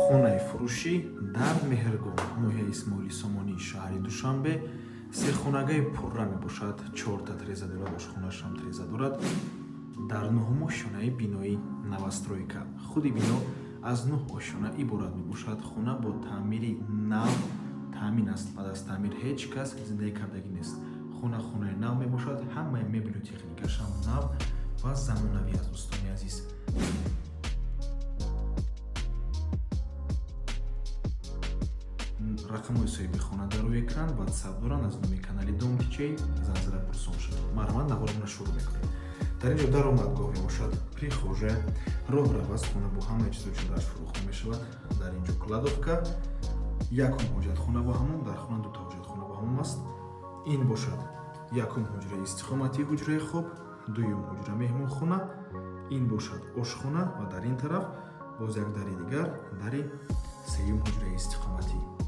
хонаи фурушӣ дар Меҳргон, ноҳияи Исмоили Сомони, шаҳри Душанбе, се хонагаи пурра мебошад. 4 треза дорад, ошхонааш ҳам треза дорад. Дар 9 ошёнаи бинои Новостройка. худи бино аз 9 ошёна иборат мебошад. хона бо таъмири нав таъмин аст. баъд аз таъмир ҳеҷ кас зиндагӣ кардагӣ нест. хонаи нав мебошад. ҳамаи мебелу техникашам нав ва замонави аст. дӯстони азиз, рақамҳои соҳиби хона дар рӯи экран ватсап доранд. аз номи канали домтичей занзира пурсон шуд. марҳамат, навораро шурӯъ мекунем. дар инҷо даромадгоҳ мебошад, прихожа, роҳрав аст. хона бо ҳамаи чизу чорааш фурӯхта мешавад. дар инҷо кладовка, якум ҳоҷатхона бо ҳаммом. дар хона 2 ҳоҷатхона бо ҳаммом аст. ин бошад якум ҳуҷраи истиқоматӣ, ҳуҷраи хоб, дуюм ҳуҷра меҳмонхона. ин бошад ошхона ва дар ин тараф боз як дари дигар, дари сеюм ҳуҷраи истиқоматӣ.